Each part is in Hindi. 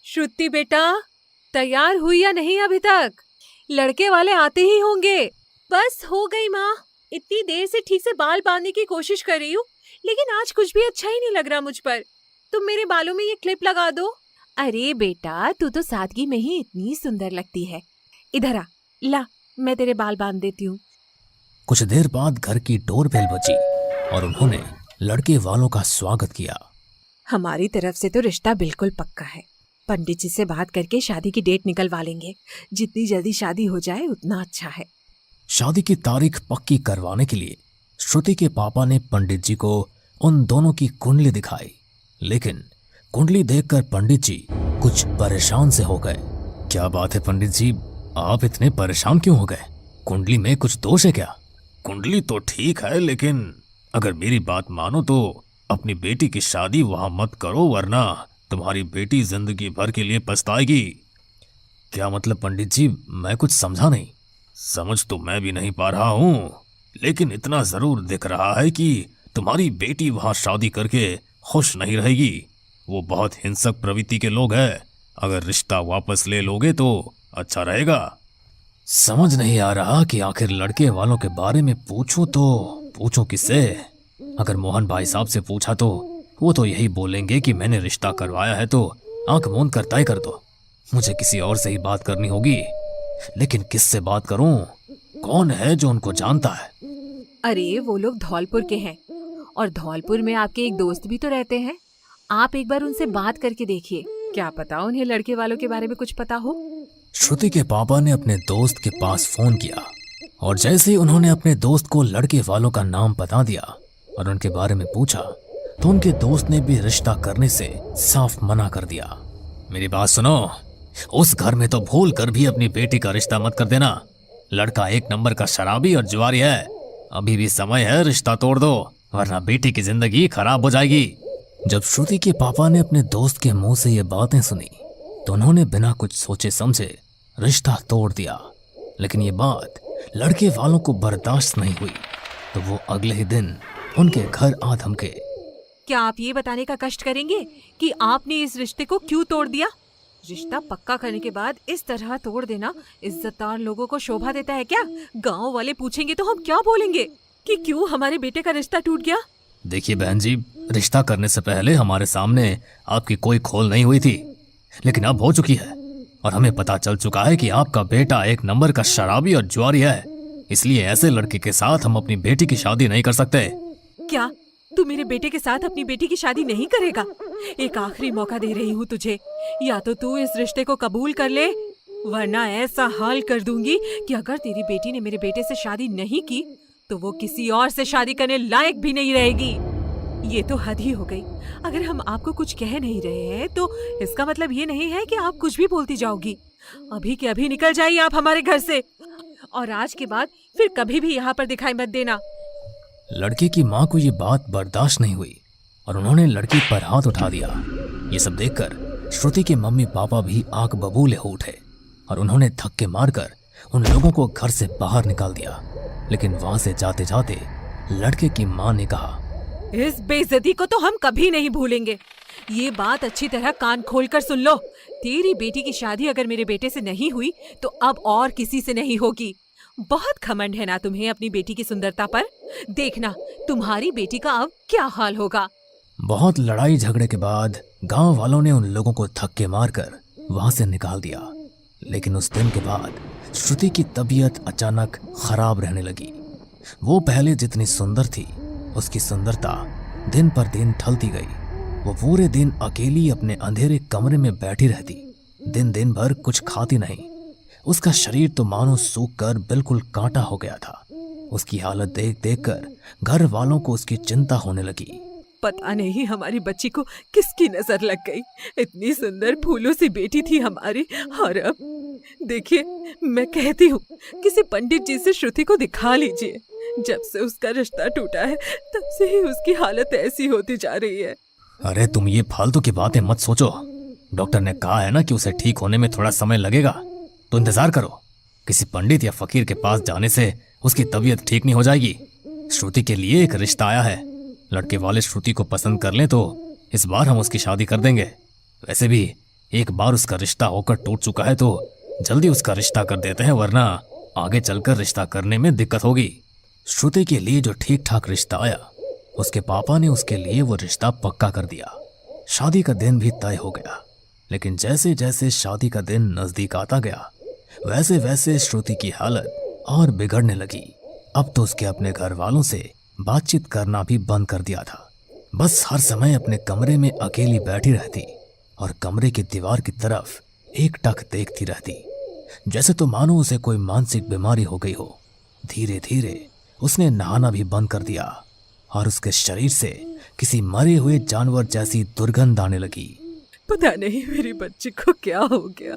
श्रुति बेटा, तैयार हुई या नहीं अभी तक? लड़के वाले आते ही होंगे। बस हो गई माँ। इतनी देर से ठीक से बाल बांधने की कोशिश कर रही हूँ, लेकिन आज कुछ भी अच्छा ही नहीं लग रहा मुझ पर। तुम मेरे बालों में ये क्लिप लगा दो। अरे बेटा, तू तो सादगी में ही इतनी सुंदर लगती है। इधर आ, ला मैं तेरे बाल बांध देती हूँ। कुछ देर बाद घर की डोरबेल बजी और उन्होंने लड़के वालों का स्वागत किया। हमारी तरफ से तो रिश्ता बिल्कुल पक्का है। पंडित जी से बात करके शादी की डेट निकलवा लेंगे। जितनी जल्दी शादी हो जाए उतना अच्छा है। शादी की तारीख पक्की करवाने के लिए श्रुति के पापा ने पंडित जी को उन दोनों की कुंडली दिखाई, लेकिन कुंडली देखकर पंडित जी कुछ परेशान से हो गए। क्या बात है पंडित जी, आप इतने परेशान क्यों हो गए? कुंडली में कुछ दोष है क्या? कुंडली तो ठीक है, लेकिन अगर मेरी बात मानो तो अपनी बेटी की शादी वहां मत करो, वरना तुम्हारी बेटी जिंदगी भर के लिए पछताएगी। क्या मतलब पंडित जी, मैं कुछ समझा नहीं। समझ तो मैं भी नहीं पा रहा हूँ, लेकिन इतना जरूर दिख रहा है कि तुम्हारी बेटी वहां शादी करके खुश नहीं रहेगी। वो बहुत हिंसक प्रवृत्ति के लोग हैं। अगर रिश्ता वापस ले लोगे तो अच्छा रहेगा। समझ नहीं आ रहा कि आखिर लड़के वालों के बारे में पूछूं तो पूछूं किससे। अगर मोहन भाई साहब से पूछा तो वो तो यही बोलेंगे कि मैंने रिश्ता करवाया है तो आंख मूंद कर तय कर दो। मुझे किसी और से ही बात करनी होगी, लेकिन किससे बात करूं? कौन है जो उनको जानता है? अरे वो लोग धौलपुर के हैं, और धौलपुर में आपके एक दोस्त भी तो रहते हैं। आप एक बार उनसे बात करके देखिए, क्या पता उन्हें लड़के वालों के बारे में कुछ पता हो। श्रुति के पापा ने अपने दोस्त के पास फोन किया और जैसे ही उन्होंने अपने दोस्त को लड़के वालों का नाम बता दिया और उनके बारे में पूछा तो उनके दोस्त ने भी रिश्ता करने से साफ मना कर दिया। मेरी बात सुनो, उस घर में तो भूल कर भी अपनी बेटी का रिश्ता मत कर देना। लड़का एक नंबर का शराबी और जुआरी है। अभी भी समय है, रिश्ता तोड़ दो, वरना बेटी की जिंदगी खराब हो जाएगी। जब श्रुति के पापा ने अपने दोस्त के मुंह से ये बातें सुनी तो उन्होंने बिना कुछ सोचे समझे रिश्ता तोड़ दिया। लेकिन ये बात लड़के वालों को बर्दाश्त नहीं हुई तो वो अगले ही दिन उनके घर आ धमके। क्या आप ये बताने का कष्ट करेंगे कि आपने इस रिश्ते को क्यों तोड़ दिया? रिश्ता पक्का करने के बाद इस तरह तोड़ देना इज्जतदार लोगों को शोभा देता है क्या? गांव वाले पूछेंगे तो हम क्या बोलेंगे कि क्यों हमारे बेटे का रिश्ता टूट गया? देखिए बहन जी, रिश्ता करने से पहले हमारे सामने आपकी कोई खोल नहीं हुई थी, लेकिन अब हो चुकी है और हमें पता चल चुका है कि आपका बेटा एक नंबर का शराबी और जुआरी है। इसलिए ऐसे लड़के के साथ हम अपनी बेटी की शादी नहीं कर सकते। क्या तू मेरे बेटे के साथ अपनी बेटी की शादी नहीं करेगा? एक आखिरी मौका दे रही हूँ तुझे, या तो तू इस रिश्ते को कबूल कर ले, वरना ऐसा हाल कर दूंगी कि अगर तेरी बेटी ने मेरे बेटे से शादी नहीं की तो वो किसी और से शादी करने लायक भी नहीं रहेगी। ये तो हद ही हो गई। अगर हम आपको कुछ कह नहीं रहे हैं तो इसका मतलब ये नहीं है कि आप कुछ भी बोलती जाओगी। अभी के अभी निकल जाइए आप हमारे घर से, और आज के बाद फिर कभी भी यहाँ पर दिखाई मत देना। लड़के की माँ को ये बात बर्दाश्त नहीं हुई और उन्होंने लड़की पर हाथ उठा दिया। ये सब देखकर श्रुति के मम्मी पापा भी आंख बबूले हो उठे और उन्होंने धक्के मारकर उन लोगों को घर से बाहर निकाल दिया। लेकिन वहां से जाते जाते लड़के की माँ ने कहा, इस बेइज्जती को तो हम कभी नहीं भूलेंगे। ये बात अच्छी तरह कान खोलकर सुन लो। तेरी बेटी की शादी अगर मेरे बेटे से नहीं हुई तो अब और किसी से नहीं होगी। बहुत घमंड है ना तुम्हें अपनी बेटी की सुंदरता पर। देखना तुम्हारी बेटी का अब क्या हाल होगा। बहुत लड़ाई झगड़े के बाद गांव वालों ने उन लोगों को धक्के मारकर वहां से निकाल दिया। लेकिन उस दिन के बाद श्रुति की तबीयत अचानक खराब रहने लगी। वो पहले जितनी सुंदर थी उसकी सुंदरता दिन पर दिन ढलती गई। वो पूरे दिन अकेली अपने अंधेरे कमरे में बैठी रहती, दिन भर कुछ खाती नहीं। उसका शरीर तो मानो सूख कर बिल्कुल कांटा हो गया था। उसकी हालत देख देख कर घर वालों को उसकी चिंता होने लगी। पता नहीं हमारी बच्ची को किसकी नजर लग गई। इतनी सुंदर फूलों सी बेटी थी हमारी, और अब देखिए, मैं कहती हूँ किसी पंडित जी से श्रुति को दिखा लीजिए। जब से उसका रिश्ता टूटा है तब से ही उसकी हालत ऐसी होती जा रही है। अरे तुम ये फालतू की बातें मत सोचो। डॉक्टर ने कहा है ना कि उसे ठीक होने में थोड़ा समय लगेगा, तो इंतजार करो। किसी पंडित या फकीर के पास जाने से उसकी तबीयत ठीक नहीं हो जाएगी। श्रुति के लिए एक रिश्ता आया है। लड़के वाले श्रुति को पसंद कर लें तो इस बार हम उसकी शादी कर देंगे। वैसे भी एक बार उसका रिश्ता होकर टूट चुका है तो जल्दी उसका रिश्ता कर देते हैं, वरना आगे चलकर रिश्ता करने में दिक्कत होगी। श्रुति के लिए जो ठीक ठाक रिश्ता आया, उसके पापा ने उसके लिए वो रिश्ता पक्का कर दिया। शादी का दिन भी तय हो गया। लेकिन जैसे जैसे शादी का दिन नजदीक आता गया, वैसे वैसे श्रुति की हालत और बिगड़ने लगी। अब तो उसके अपने घर वालों से बातचीत करना भी बंद कर दिया था। बस हर समय अपने कमरे में अकेली बैठी रहती और कमरे की दीवार की तरफ एकटक देखती रहती, जैसे तो मानो उसे कोई मानसिक बीमारी हो गई हो। धीरे धीरे उसने नहाना भी बंद कर दिया और उसके शरीर से किसी मरे हुए जानवर जैसी दुर्गंध आने लगी। पता नहीं मेरी बच्ची को क्या हो गया।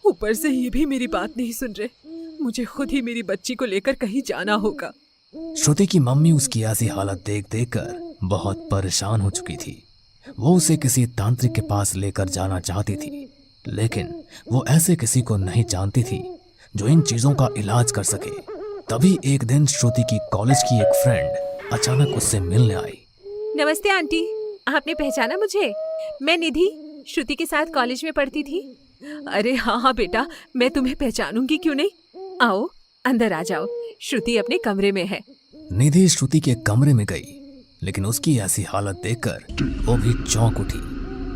ऊपर से ये भी मेरी बात नहीं सुन रहे। मुझे खुद ही मेरी बच्ची को लेकर कहीं जाना होगा। श्रुति की मम्मी उसकी ऐसी हालत देख देख कर बहुत परेशान हो चुकी थी। वो उसे किसी तांत्रिक के पास लेकर जाना चाहती थी, लेकिन वो ऐसे किसी को नहीं जानती थी जो इन चीजों का इलाज कर सके। तभी एक दिन श्रुति की कॉलेज की एक फ्रेंड अचानक उससे मिलने आई। नमस्ते आंटी, आपने पहचाना मुझे? मैं निधि, श्रुति के साथ कॉलेज में पढ़ती थी। अरे हाँ बेटा, मैं तुम्हें पहचानूंगी क्यों नहीं। आओ अंदर आ जाओ, श्रुति अपने कमरे में है। निधि श्रुति के कमरे में गई, लेकिन उसकी ऐसी हालत देखकर वो भी चौंक उठी।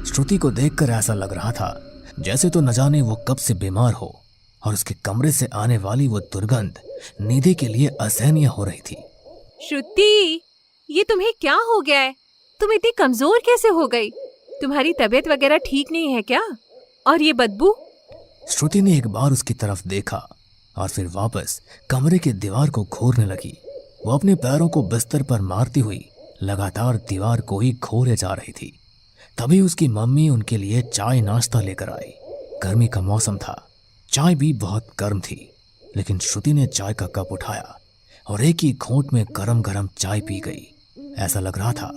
श्रुति को देखकर ऐसा लग रहा था जैसे तो न जाने वो कब से बीमार हो, और उसके कमरे से आने वाली वो दुर्गंध निधि के लिए असहनीय हो रही थी। श्रुति, ये तुम्हें क्या हो गया है? तुम इतनी कमजोर कैसे हो गई? तुम्हारी तबीयत वगैरह ठीक नहीं है क्या? और ये बदबू? श्रुति ने एक बार उसकी तरफ देखा और फिर वापस कमरे की दीवार को घूरने लगी। वो अपने पैरों को बिस्तर पर मारती हुई लगातार दीवार को ही घूरे जा रही थी। तभी उसकी मम्मी उनके लिए चाय नाश्ता लेकर आई। गर्मी का मौसम था, चाय भी बहुत गर्म थी, लेकिन श्रुति ने चाय का कप उठाया और एक ही घूंट में गरम गरम चाय पी गई। ऐसा लग रहा था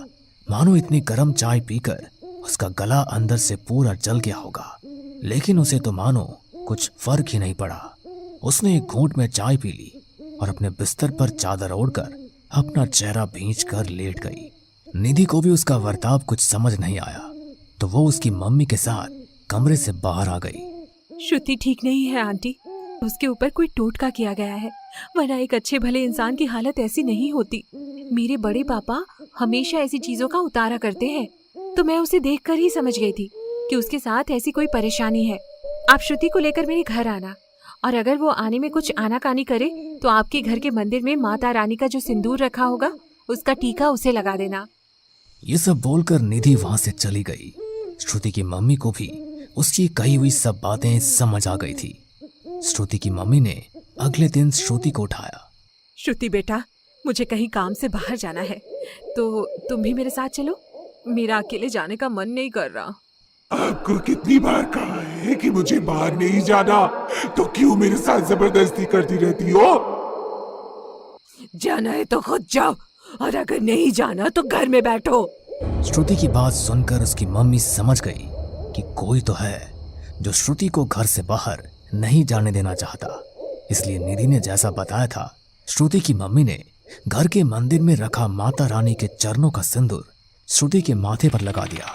मानो इतनी गरम चाय पीकर उसका गला अंदर से पूरा जल गया होगा, लेकिन उसे तो मानो कुछ फर्क ही नहीं पड़ा। उसने एक घूंट में चाय पी ली और अपने बिस्तर पर चादर ओढ़कर अपना चेहरा भींचकर लेट गई। निधि को भी उसका वर्ताव कुछ समझ नहीं आया, तो वो उसकी मम्मी के साथ कमरे से बाहर आ गई। श्रुति ठीक नहीं है आंटी, उसके ऊपर कोई टोटका किया गया है, वरना एक अच्छे भले इंसान की हालत ऐसी नहीं होती। मेरे बड़े पापा हमेशा ऐसी चीजों का उतारा करते हैं, तो मैं उसे देखकर ही समझ गई थी कि उसके साथ ऐसी कोई परेशानी है। आप श्रुति को लेकर मेरे घर आना, और अगर वो आने में कुछ आनाकानी करे तो आपके घर के मंदिर में माता रानी का जो सिंदूर रखा होगा उसका टीका उसे लगा देना। ये सब बोलकर निधि वहां से चली गई। श्रुति की मम्मी को भी उसकी कही हुई सब बातें समझ आ गई थी। श्रुति की मम्मी ने अगले दिन श्रुति को उठाया। श्रुति बेटा, मुझे कहीं काम से बाहर जाना है, तो तुम भी मेरे साथ चलो। मेरा अकेले जाने का मन नहीं कर रहा। आपको कितनी बार कहा है कि मुझे बाहर नहीं जाना, तो क्यों मेरे साथ जबरदस्ती करती रहती हो? जाना है तो खुद जाओ, और अगर नहीं जाना तो घर में बैठो। श्रुति की बात सुनकर उसकी मम्मी समझ गई कि कोई तो है जो श्रुति को घर से बाहर नहीं जाने देना चाहता। इसलिए निधि ने जैसा बताया था, श्रुति की मम्मी ने घर के मंदिर में रखा माता रानी के चरणों का सिंदूर श्रुति के माथे पर लगा दिया,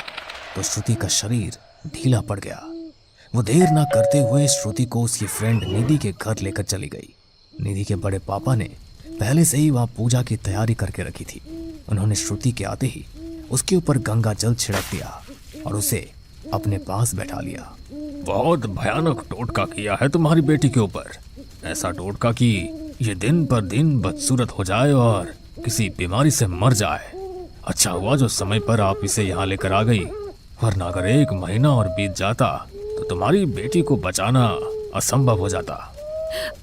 तो श्रुति का शरीर ढीला पड़ गया। वो देर ना करते हुए श्रुति को उसकी फ्रेंड निधि के घर लेकर चली गई। निधि के बड़े पापा ने पहले से ही वहां पूजा की तैयारी करके रखी थी। उन्होंने श्रुति के आते ही उसके ऊपर गंगा जल छिड़क दिया और उसे अपने पास बैठा लिया। बहुत भयानक टोटका किया है तुम्हारी बेटी के ऊपर। ऐसा टोटका कि ये दिन पर दिन बदसूरत हो जाए और किसी बीमारी से मर जाए। अच्छा हुआ जो समय पर आप इसे यहाँ लेकर आ गई, वरना अगर 1 महीना और बीत जाता तो तुम्हारी बेटी को बचाना असंभव हो जाता।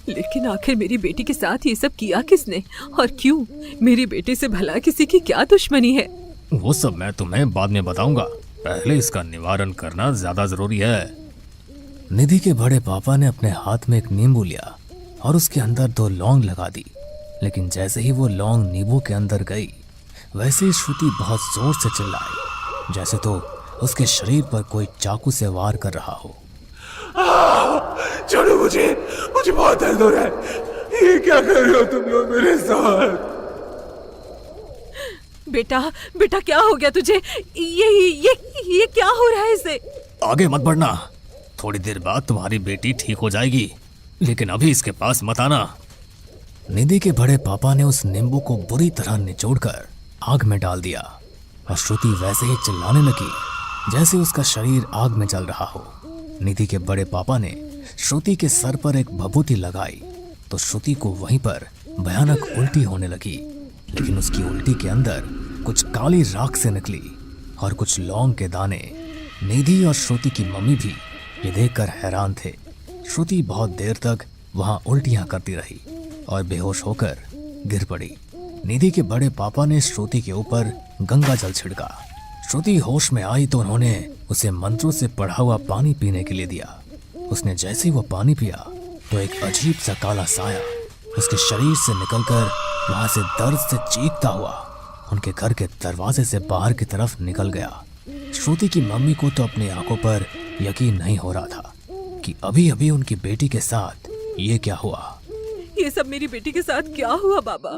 लेकिन आखिर मेरी बेटी के साथ ये सब किया किसने और क्यों? मेरी बेटी से भला किसी की क्या दुश्मनी है? वो सब मैं तुम्हें बाद में बताऊंगा, पहले इसका निवारण करना ज्यादा जरूरी है। निधि के बड़े पापा ने अपने हाथ में एक नींबू लिया और उसके अंदर 2 लौंग लगा दी, लेकिन जैसे ही वो लौंग नींबू के अंदर गई, वैसे ही श्रुति बहुत जोर से चिल्लाई, जैसे तो उसके शरीर पर कोई चाकू से वार कर रहा हो। छोड़ो मुझे, मुझे बहुत दर्द हो रहा है। ये क्या कर रहे हो तुम लोग मेरे साथ? बेटा बेटा क्या हो गया तुझे? ये क्या हो रहा है इसे? आगे मत बढ़ना, थोड़ी देर बाद तुम्हारी बेटी ठीक हो जाएगी, लेकिन अभी इसके पास मत आना। निधि के बड़े पापा ने उस नींबू को बुरी तरह निचोड़कर आग में डाल दिया और श्रुति वैसे ही चिल्लाने लगी जैसे उसका शरीर आग में जल रहा हो। निधि के बड़े पापा ने श्रुति के सर पर एक भभूति लगाई तो श्रुति को वहीं पर भयानक उल्टी होने लगी, लेकिन उसकी उल्टी के अंदर कुछ काली राख से निकली और कुछ लौंग के दाने। निधि और श्रुति की मम्मी भी ये देखकर हैरान थे। श्रुति बहुत देर तक वहां उल्टियां करती रही और बेहोश होकर गिर पड़ी। निधि के बड़े पापा ने श्रुति के ऊपर गंगा जल छिड़का। श्रुति होश में आई तो उन्होंने उसे मंत्रों से पढ़ा हुआ पानी पीने के लिए दिया। उसने जैसे ही वो पानी पिया तो एक अजीब सा काला साया उसके शरीर से निकलकर वहां से दर्द से चीखता हुआ उनके घर के दरवाजे से बाहर की तरफ निकल गया। श्रुति की मम्मी को तो अपनी आंखों पर यकीन नहीं हो रहा था कि अभी अभी उनकी बेटी के साथ ये क्या हुआ। ये सब मेरी बेटी के साथ क्या हुआ बाबा?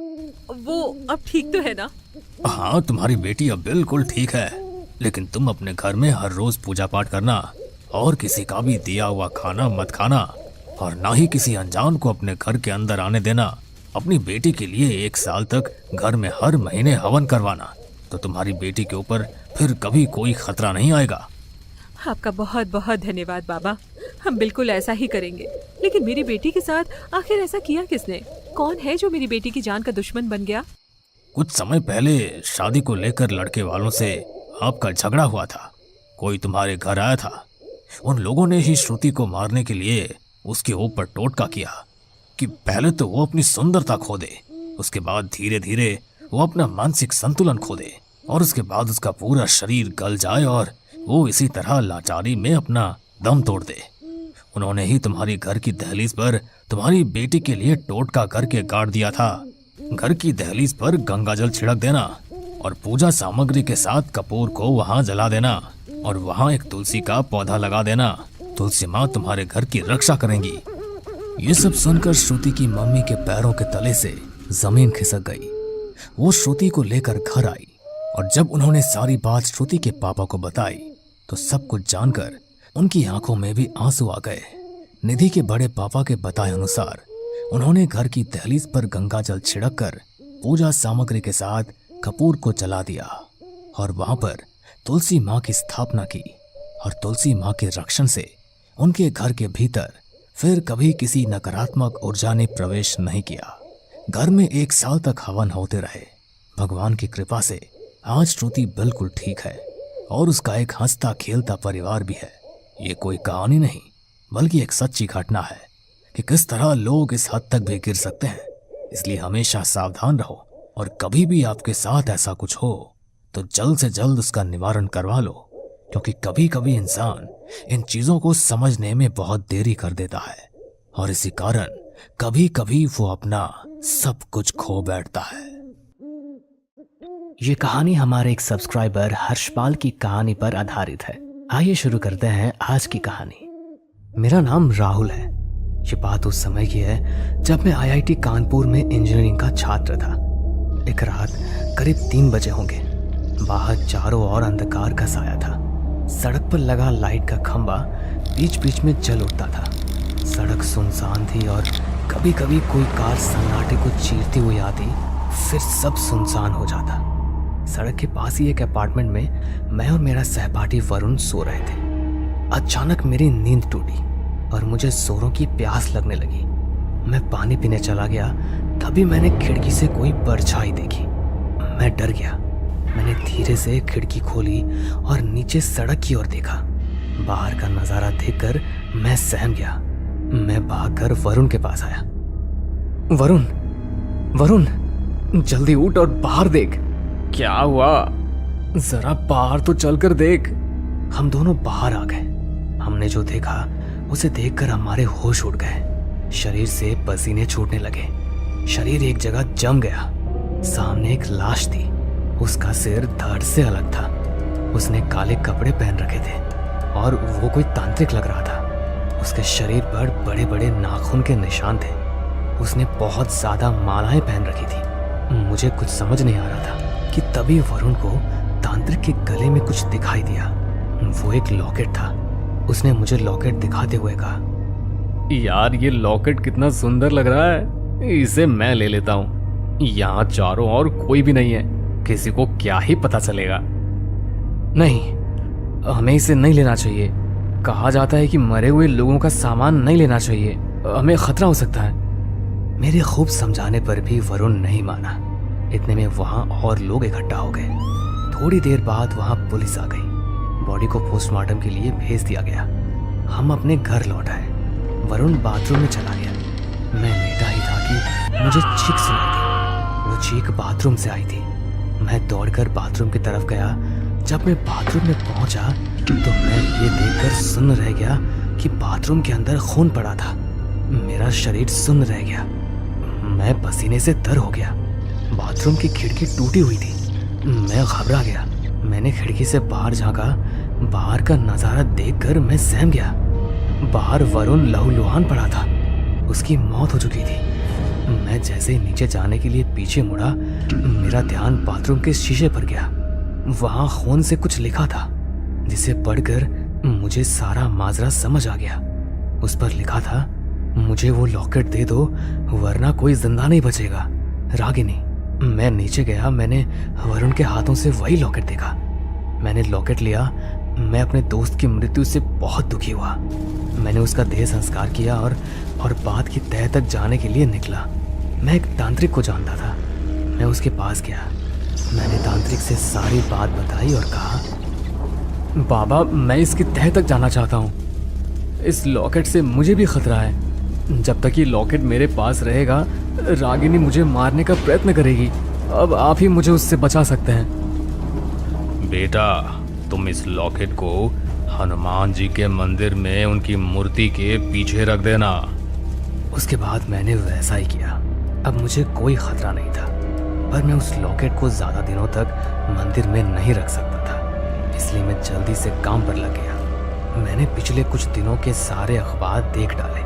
वो अब ठीक तो है ना? हाँ, तुम्हारी बेटी अब बिल्कुल ठीक है, लेकिन तुम अपने घर में हर रोज पूजा पाठ करना और किसी का भी दिया हुआ खाना मत खाना और ना ही किसी अनजान को अपने घर के अंदर आने देना। अपनी बेटी के लिए 1 साल तक घर में हर महीने हवन करवाना, तो तुम्हारी बेटी के ऊपर फिर कभी कोई खतरा नहीं आएगा। आपका बहुत बहुत धन्यवाद बाबा, हम बिल्कुल ऐसा ही करेंगे। लेकिन मेरी बेटी के साथ आखिर ऐसा किया किसने? कौन है जो मेरी बेटी की जान का दुश्मन बन गया? कुछ समय पहले शादी को लेकर लड़के वालों से आपका झगड़ा हुआ था। कोई तुम्हारे घर आया था। उन लोगों ने ही श्रुति को मारने के लिए उसके ऊपर टोटका किया कि पहले तो वो अपनी सुंदरता खो दे, उसके बाद धीरे धीरे वो अपना मानसिक संतुलन खो दे और उसके बाद उसका पूरा शरीर गल जाए और वो इसी तरह लाचारी में अपना दम तोड़ दे। उन्होंने ही तुम्हारी घर की दहलीज पर तुम्हारी बेटी के लिए टोटका करके गाड़ दिया था। घर की दहलीज पर गंगाजल छिड़क देना और पूजा सामग्री के साथ कपूर को वहां जला देना और वहां एक तुलसी का पौधा लगा देना। तुलसी माँ तुम्हारे घर की रक्षा करेंगी। ये सब सुनकर श्रुति की मम्मी के पैरों के तले से जमीन खिसक गई। वो श्रुति को लेकर घर आई और जब उन्होंने सारी बात श्रुति के पापा को बताई तो सब कुछ जानकर उनकी आंखों में भी आंसू आ गए। निधि के बड़े पापा के बताए अनुसार उन्होंने घर की दहलीज पर गंगाजल छिड़क कर पूजा सामग्री के साथ कपूर को जला दिया और वहां पर तुलसी माँ की स्थापना की और तुलसी माँ के रक्षण से उनके घर के भीतर फिर कभी किसी नकारात्मक ऊर्जा ने प्रवेश नहीं किया। घर में 1 साल तक हवन होते रहे। भगवान की कृपा से आज श्रुति बिल्कुल ठीक है और उसका एक हंसता खेलता परिवार भी है। ये कोई कहानी नहीं बल्कि एक सच्ची घटना है कि किस तरह लोग इस हद तक भी गिर सकते हैं। इसलिए हमेशा सावधान रहो और कभी भी आपके साथ ऐसा कुछ हो तो जल्द से जल्द उसका निवारण करवा लो, क्योंकि कभी कभी इंसान इन चीजों को समझने में बहुत देरी कर देता है और इसी कारण कभी कभी वो अपना सब कुछ खो बैठता है। ये कहानी हमारे एक सब्सक्राइबर हर्षपाल की कहानी पर आधारित है। आइए शुरू करते हैं आज की कहानी। मेरा नाम राहुल है। ये बात उस समय की है जब मैं IIT कानपुर में इंजीनियरिंग का छात्र था। एक रात करीब 3 बजे होंगे। बाहर चारों ओर अंधकार का साया था। सड़क पर लगा लाइट का खंभा बीच बीच में जल उठता था। सड़क सुनसान थी और कभी कभी कोई कार सन्नाटे को चीरती हुई आती, फिर सब सुनसान हो जाता। सड़क के पास ही एक अपार्टमेंट में मैं और मेरा सहपाठी वरुण सो रहे थे। अचानक मेरी नींद टूटी और मुझे जोरों की प्यास लगने लगी। मैं पानी पीने चला गया, तभी मैंने खिड़की से कोई परछाई देखी। मैं डर गया। मैंने धीरे से खिड़की खोली और नीचे सड़क की ओर देखा। बाहर का नजारा देखकर मैं सहम गया। मैं भागकर वरुण के पास आया। वरुण, वरुण, जल्दी उठ और बाहर देख। क्या हुआ? जरा बाहर तो चलकर देख। हम दोनों बाहर आ गए। हमने जो देखा उसे देखकर हमारे होश उड़ गए। शरीर से पसीने छूटने लगे। शरीर एक जगह जम गया। सामने एक लाश थी। उसका सिर धड़ से अलग था। उसने काले कपड़े पहन रखे थे और वो कोई तांत्रिक लग रहा था। उसके शरीर पर बड़े बड़े नाखून के निशान थे। उसने बहुत ज्यादा मालाएं पहन रखी थी। मुझे कुछ समझ नहीं आ रहा था कि तभी वरुण को तांत्रिक के गले में कुछ दिखाई दिया। वो एक लॉकेट था। उसने मुझे लॉकेट दिखाते हुए कहा, यार ये लॉकेट कितना सुंदर लग रहा है, इसे मैं ले लेता हूँ। यहाँ चारों ओर कोई भी नहीं है, किसी को क्या ही पता चलेगा। नहीं, हमें इसे नहीं लेना चाहिए। कहा जाता है कि मरे हुए लोगों का सामान नहीं लेना चाहिए, हमें खतरा हो सकता है। मेरे खूब समझाने पर भी वरुण नहीं माना। इतने में वहां और लोग इकट्ठा हो गए। थोड़ी देर बाद वहां पुलिस आ गई। बॉडी को पोस्टमार्टम के लिए भेज दिया गया। हम अपने घर लौट आए। वरुण बाथरूम में चला गया। मैं लेटा ही था कि मुझे चीख सुनाई दी। वो चीख बाथरूम से आई थी। मैं दौड़कर बाथरूम की तरफ गया। जब मैं बाथरूम में पहुंचा तो मैं ये देखकर सुन्न रह गया कि बाथरूम के अंदर खून पड़ा था। मेरा शरीर सुन्न रह गया। मैं पसीने से तर हो गया। बाथरूम की खिड़की टूटी हुई थी। मैं घबरा गया। मैंने खिड़की से बाहर झांका। बाहर का नजारा देखकर मैं सहम गया। बाहर वरुण लहूलुहान पड़ा था। उसकी मौत हो चुकी थी। मैं जैसे ही नीचे जाने के लिए पीछे मुड़ा, मेरा ध्यान बाथरूम के शीशे पर गया। वहां खून से कुछ लिखा था, जिसे पढ़कर मुझे सारा माजरा समझ आ गया। उस पर लिखा था, मुझे वो लॉकेट दे दो वरना कोई जिंदा नहीं बचेगा, रागिनी। मैं नीचे गया। मैंने वरुण के हाथों से वही लॉकेट देखा। मैंने लॉकेट लिया। मैं अपने दोस्त की मृत्यु से बहुत दुखी हुआ। मैंने उसका देह संस्कार किया और बात की तह तक जाने के लिए निकला। मैं एक तांत्रिक को जानता था। मैं उसके पास गया। मैंने तांत्रिक से सारी बात बताई और कहा, बाबा मैं इसकी तह तक जाना चाहता हूँ। इस लॉकेट से मुझे भी खतरा है। जब तक ये लॉकेट मेरे पास रहेगा रागिनी मुझे मारने का प्रयत्न करेगी। अब आप ही मुझे उससे बचा सकते हैं। बेटा, तुम इस लॉकेट को हनुमान जी के मंदिर में उनकी मूर्ति के पीछे रख देना। उसके बाद मैंने वैसा ही किया। अब मुझे कोई खतरा नहीं था, पर मैं उस लॉकेट को ज्यादा दिनों तक मंदिर में नहीं रख सकता था, इसलिए मैं जल्दी से काम पर लग गया। मैंने पिछले कुछ दिनों के सारे अखबार देख डाले,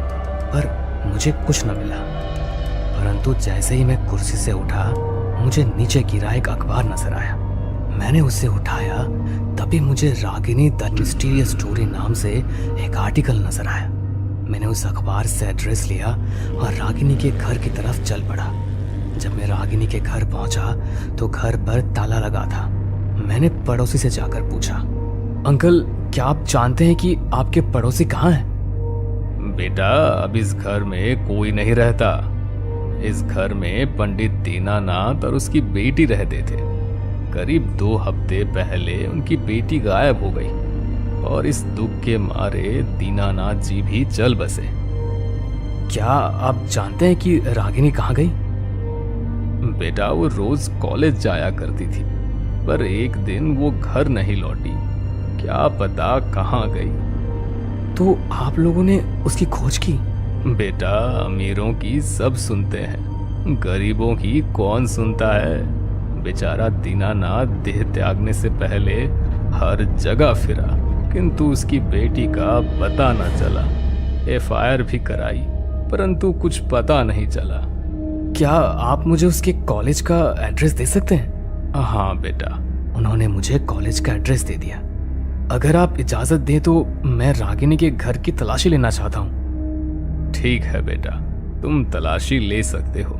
पर मुझे कुछ न मिला। परंतु जैसे ही मैं कुर्सी से उठा, मुझे नीचे गिरा एक अखबार नजर आया। मैंने उसे उठाया, तभी मुझे रागिनी द मिस्टीरियस स्टोरी नाम से एक आर्टिकल नजर आया। मैंने उस अखबार से एड्रेस लिया और रागिनी के घर की तरफ चल पड़ा। जब मैं रागिनी के घर पहुंचा तो घर पर ताला लगा था। मैंने पड़ोसी से जाकर पूछा, अंकल क्या आप जानते हैं कि आपके पड़ोसी कहाँ हैं? बेटा, अब इस घर में कोई नहीं रहता। इस घर में पंडित दीनानाथ और उसकी बेटी रहते थे। करीब 2 हफ्ते पहले उनकी बेटी गायब हो गई और इस दुख के मारे दीनानाथ जी भी चल बसे। क्या आप जानते हैं कि रागिनी कहाँ गई? बेटा, वो रोज कॉलेज जाया करती थी, पर एक दिन वो घर नहीं लौटी। क्या पता कहाँ गई। तो आप लोगों ने उसकी खोज की? बेटा, अमीरों की सब सुनते हैं, गरीबों की कौन सुनता है। बेचारा दीनानाथ देह त्यागने से पहले हर जगह फिरा, किंतु उसकी बेटी का पता न चला। FIR भी कराई, परंतु कुछ पता नहीं चला। क्या आप मुझे उसके कॉलेज का एड्रेस दे सकते हैं? हाँ बेटा। उन्होंने मुझे कॉलेज का एड्रेस दे दिया। अगर आप इजाजत दें तो मैं रागिनी के घर की तलाशी लेना चाहता हूँ। ठीक है बेटा, तुम तलाशी ले सकते हो।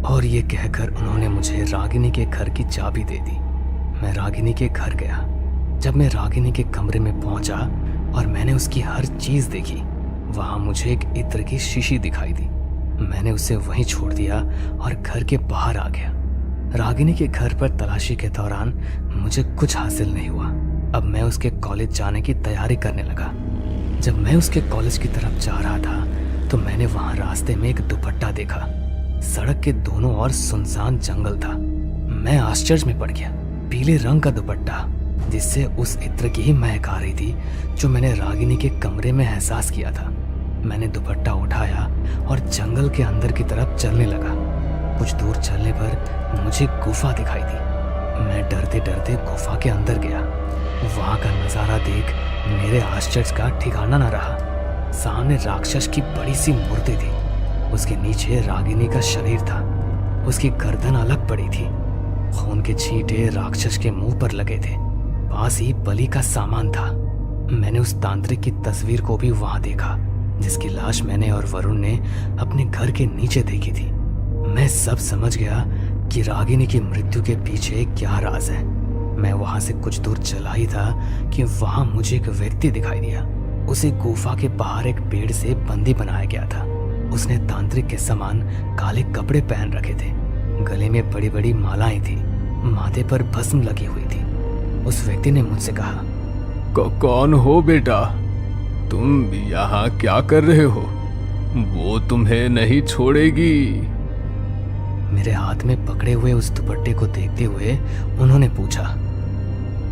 और ये कहकर उन्होंने मुझे रागिनी के घर की चाबी दे दी। मैं रागिनी के घर गया। जब मैं रागिनी के कमरे में पहुंचा और मैंने उसकी हर चीज देखी, वहां मुझे एक इत्र की शीशी दिखाई दी। मैंने उसे वहीं छोड़ दिया और घर के बाहर आ गया। रागिनी के घर पर तलाशी के दौरान मुझे कुछ हासिल नहीं हुआ। अब मैं उसके कॉलेज जाने की तैयारी करने लगा। जब मैं उसके कॉलेज की तरफ जा रहा था तो मैंने वहां रास्ते में एक दुपट्टा देखा। सड़क के दोनों ओर सुनसान जंगल था। मैं आश्चर्य में पड़ गया। पीले रंग का दुपट्टा, जिससे उस इत्र की ही महक आ रही थी जो मैंने रागिनी के कमरे में एहसास किया था। मैंने दुपट्टा उठाया और जंगल के अंदर की तरफ चलने लगा। कुछ दूर चलने पर मुझे गुफा दिखाई दी। मैं डरते डरते गुफा के अंदर गया। वहां का नजारा देख मेरे आश्चर्य का ठिकाना न रहा। सामने राक्षस की बड़ी सी मूर्ति थी। उसके नीचे रागिनी का शरीर था। उसकी गर्दन अलग पड़ी थी। खून के छींटे राक्षस के मुंह पर लगे थे। पास ही बलि का सामान था। मैंने उस तांत्रिक की तस्वीर को भी वहां देखा, जिसकी लाश मैंने और वरुण ने अपने घर के नीचे देखी थी। मैं सब समझ गया कि रागिनी की मृत्यु के पीछे क्या राज है। मैं वहां से कुछ दूर चला ही था कि वहां मुझे एक व्यक्ति दिखाई दिया। उसे गुफा के बाहर एक पेड़ से बंदी बनाया गया था। उसने तांत्रिक के समान काले कपड़े पहन रखे थे। गले में बड़ी बड़ी मालाएं थी। माथे पर भस्म लगी हुई थी। उस व्यक्ति ने मुझसे कहा, कौन हो बेटा? तुम यहाँ क्या कर रहे हो? वो तुम्हें नहीं छोड़ेगी। मेरे हाथ में पकड़े हुए उस दुपट्टे को देखते हुए उन्होंने पूछा,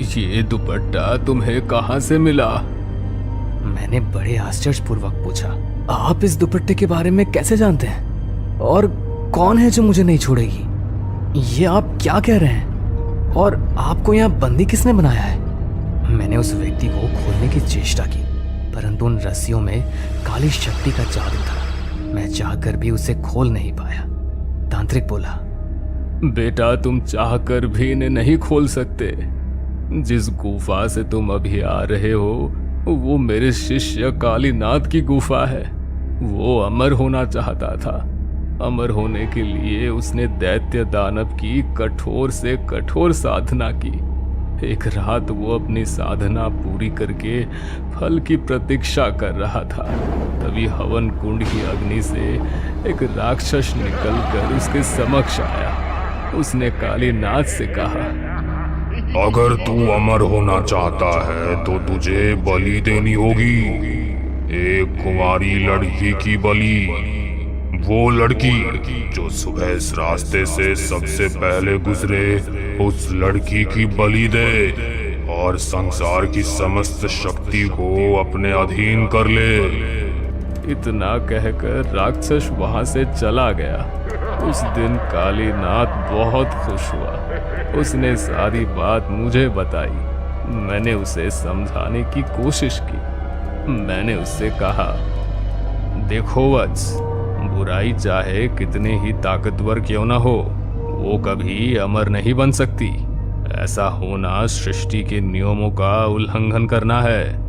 ये दुपट्टा तुम्हें कहाँ से मिला? मैंने बड़े आश्चर्यपूर्वक पूछा, आप इस दुपट्टे के बारे में कैसे जानते हैं? और कौन है जो मुझे नहीं छोड़ेगी? ये आप क्या कह रहे हैं? और आपको यहाँ बंदी किसने बनाया है? मैंने उस व्यक्ति को खोलने की चेष्टा की, परंतु उन रस्सियों में काली शक्ति का जादू था। मैं चाहकर भी उसे खोल नहीं पाया। तांत्रिक बोला, बेटा तुम चाहकर भी इन्हें नहीं खोल सकते। जिस गुफा से तुम अभी आ रहे हो वो मेरे शिष्य कालीनाथ की गुफा है। वो अमर होना चाहता था। अमर होने के लिए उसने दैत्य दानव की कठोर से कठोर साधना की। एक रात वो अपनी साधना पूरी करके फल की प्रतीक्षा कर रहा था। तभी हवन कुंड की अग्नि से एक राक्षस निकलकर उसके समक्ष आया। उसने कालीनाथ से कहा, अगर तू अमर होना चाहता है तो तुझे बलि देनी होगी। एक कुंवारी लड़की की बलि। वो लड़की जो सुबह इस रास्ते से सबसे पहले गुजरे, उस लड़की की बलि दे और संसार की समस्त शक्ति को अपने अधीन कर ले। इतना कहकर राक्षस वहां से चला गया। उस दिन कालीनाथ बहुत खुश हुआ। उसने सारी बात मुझे बताई। मैंने उसे समझाने की कोशिश की। मैंने उससे कहा, देखो वत्स, बुराई चाहे कितने ही ताकतवर क्यों ना हो, वो कभी अमर नहीं बन सकती। ऐसा होना सृष्टि के नियमों का उल्लंघन करना है।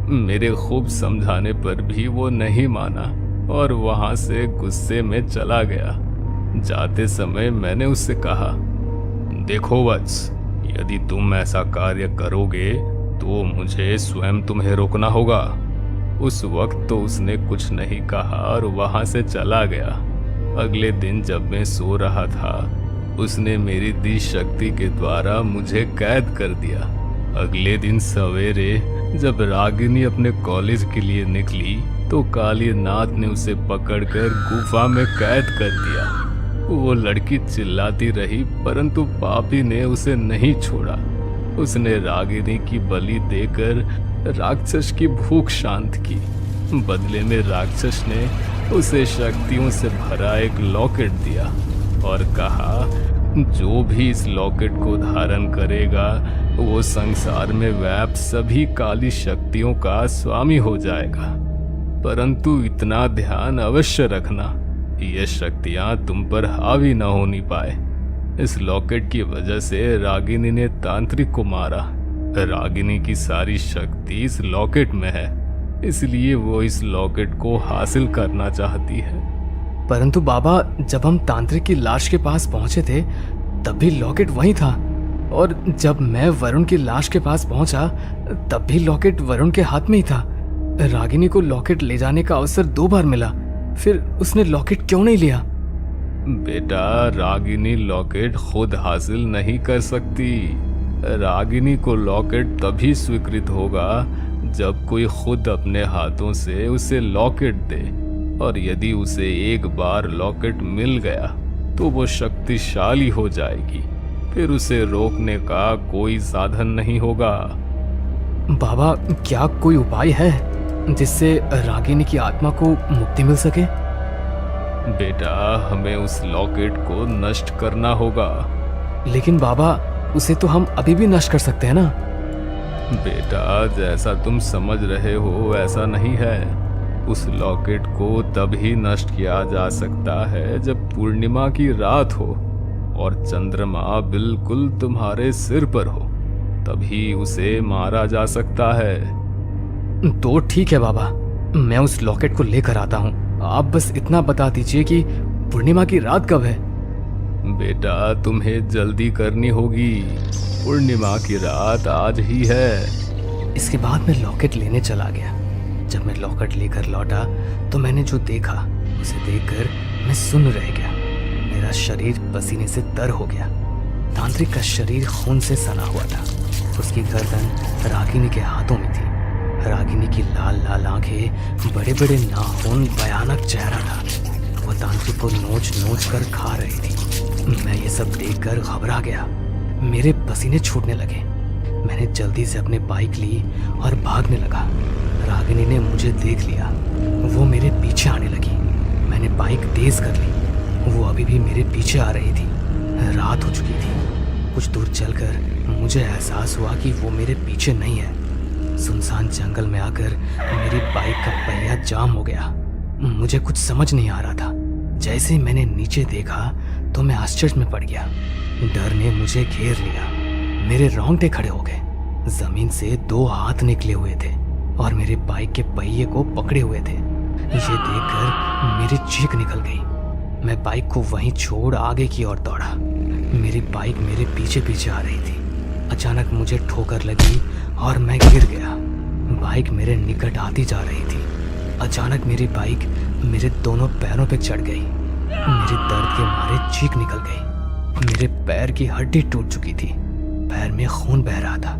मेरे खूब समझाने पर भी वो नहीं माना और वहां से गुस्से में चला गया। जाते समय मैंने उससे कहा, देखो वत्स, यदि तुम ऐसा कार्य करोगे तो मुझे स्वयं तुम्हें रोकना होगा। उस वक्त तो उसने कुछ नहीं कहा और वहां से चला गया। अगले दिन जब मैं सो रहा था, उसने मेरी दी शक्ति के द्वारा मुझे कैद कर दिया। अगले दिन सवेरे जब रागिनी अपने कॉलेज के लिए निकली तो कालीनाथ ने उसे पकड़कर गुफा में कैद कर दिया। वो लड़की चिल्लाती रही, परंतु पापी ने उसे नहीं छोड़ा। उसने रागिनी की बलि देकर राक्षस की भूख शांत की। बदले में राक्षस ने उसे शक्तियों से भरा एक लॉकेट दिया और कहा, जो भी इस लॉकेट को धारण करेगा वो संसार में व्याप्त सभी काली शक्तियों का स्वामी हो जाएगा। परंतु इतना ध्यान अवश्य रखना, ये शक्तियां तुम पर हावी न होनी पाए। इस लॉकेट की वजह से रागिनी ने तांत्रिक को मारा। रागिनी की सारी शक्ति इस लॉकेट में है, इसलिए वो इस लॉकेट को हासिल करना चाहती है। परंतु बाबा, जब हम तांत्रिक की लाश के पास पहुंचे थे तब भी लॉकेट वहीं था, और जब मैं वरुण की लाश के पास पहुंचा तब भी लॉकेट वरुण के हाथ में ही था। रागिनी को लॉकेट ले जाने का अवसर 2 बार मिला, फिर उसने लॉकेट क्यों नहीं लिया? बेटा, रागिनी लॉकेट खुद हासिल नहीं कर सकती। रागिनी को लॉकेट तभी स्वीकृत होगा जब कोई खुद अपने हाथों से उसे लॉकेट दे, और यदि उसे एक बार लॉकेट मिल गया तो वो शक्तिशाली हो जाएगी। फिर उसे रोकने का कोई साधन नहीं होगा। बाबा, क्या कोई उपाय है जिससे रागिनी की आत्मा को मुक्ति मिल सके? बेटा, हमें उस लॉकेट को नष्ट करना होगा। लेकिन बाबा, उसे तो हम अभी भी नष्ट कर सकते हैं ना? बेटा, जैसा तुम समझ रहे हो ऐसा नहीं है। उस लॉकेट को तभी नष्ट किया जा सकता है जब पूर्णिमा की रात हो और चंद्रमा बिल्कुल तुम्हारे सिर पर हो, तभी उसे मारा जा सकता है। तो ठीक है बाबा, मैं उस लॉकेट को लेकर आता हूँ। आप बस इतना बता दीजिए कि पूर्णिमा की रात कब है। बेटा, तुम्हें जल्दी करनी होगी। पूर्णिमा की रात आज ही है। इसके बाद मैं लॉकेट लेने चला गया। जब मैं लॉकेट लेकर लौटा तो मैंने जो देखा उसे देखकर मैं सुन्न रह गया। मेरा शरीर पसीने से तर हो गया। तांत्रिक का शरीर खून से सना हुआ था। उसकी गर्दन रागिनी के हाथों में थी। रागिनी की लाल लाल आंखें, बड़े बड़े नाखून, भयानक चेहरा था। वो तांत्रिक को नोच नोच कर खा रही थी। मैं ये सब देखकर घबरा गया। मेरे पसीने छूटने लगे। मैंने जल्दी से अपनी बाइक ली और भागने लगा। रागिनी ने मुझे देख लिया। वो मेरे पीछे आने लगी। मैंने बाइक तेज कर ली। वो अभी भी मेरे पीछे आ रही थी। रात हो चुकी थी। कुछ दूर चलकर मुझे एहसास हुआ कि वो मेरे पीछे नहीं है। सुनसान जंगल में आकर मेरी बाइक का पहिया जाम हो गया। मुझे कुछ समझ नहीं आ रहा था। जैसे ही मैंने नीचे देखा तो मैं आश्चर्य में पड़ गया। डर ने मुझे घेर लिया। मेरे रोंगटे खड़े हो गए। जमीन से 2 हाथ निकले हुए थे और मेरे बाइक के पहिए को पकड़े हुए थे। ये देखकर मेरी चीख निकल गई। मैं बाइक को वहीं छोड़ आगे की ओर दौड़ा। मेरी बाइक मेरे पीछे पीछे आ रही थी। अचानक मुझे ठोकर लगी और मैं गिर गया। बाइक मेरे निकट आती जा रही थी। अचानक मेरी बाइक मेरे दोनों पैरों पे चढ़ गई। मेरे दर्द के मारे चीख निकल गई। मेरे पैर की हड्डी टूट चुकी थी। पैर में खून बह रहा था।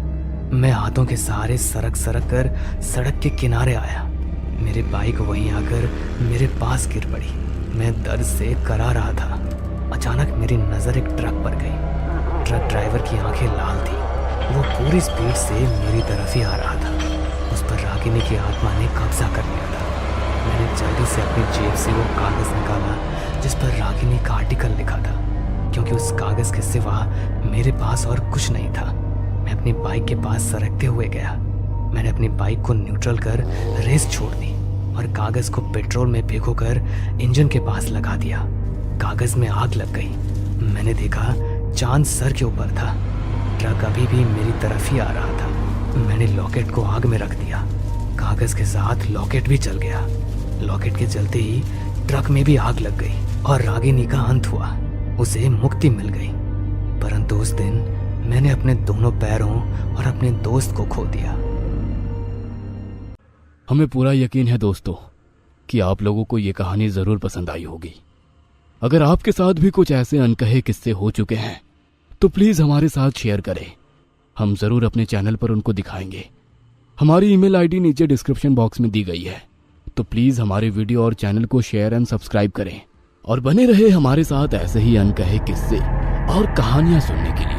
मैं हाथों के सहारे सरक सरक कर सड़क के किनारे आया। मेरी बाइक वहीं आकर मेरे पास गिर पड़ी। मैं दर्द से करा रहा था। अचानक मेरी नज़र एक ट्रक पर गई। ट्रक ड्राइवर की आंखें लाल थी। वो पूरी स्पीड से मेरी तरफ ही आ रहा था। उस पर रागिनी की आत्मा ने कब्जा कर लिया था। मैंने जल्दी से अपनी जेब से वो कागज़ निकाला जिस पर रागिनी का आर्टिकल लिखा था, क्योंकि उस कागज़ के सिवा मेरे पास और कुछ नहीं था। मैं अपनी बाइक के पास सरकते हुए गया। मैंने अपनी बाइक को न्यूट्रल कर रेस छोड़ दी और कागज़ को पेट्रोल में भिगोकर इंजन के पास लगा दिया। कागज़ में आग लग गई। मैंने देखा चांद सर के ऊपर था। ट्रक अभी भी मेरी तरफ ही आ रहा था। मैंने लॉकेट को आग में रख दिया। कागज़ के साथ लॉकेट भी जल गया। लॉकेट के जलते ही ट्रक में भी आग लग गई और रागिनी का अंत हुआ। उसे मुक्ति मिल गई। परंतु उस दिन मैंने अपने दोनों पैरों और अपने दोस्त को खो दिया। हमें पूरा यकीन है दोस्तों कि आप लोगों को ये कहानी ज़रूर पसंद आई होगी। अगर आपके साथ भी कुछ ऐसे अनकहे किस्से हो चुके हैं तो प्लीज़ हमारे साथ शेयर करें। हम ज़रूर अपने चैनल पर उनको दिखाएंगे। हमारी ईमेल आईडी नीचे डिस्क्रिप्शन बॉक्स में दी गई है, तो प्लीज़ हमारे वीडियो और चैनल को शेयर एंड सब्सक्राइब करें और बने रहे हमारे साथ ऐसे ही अनकहे किस्से और कहानियाँ सुनने के लिए।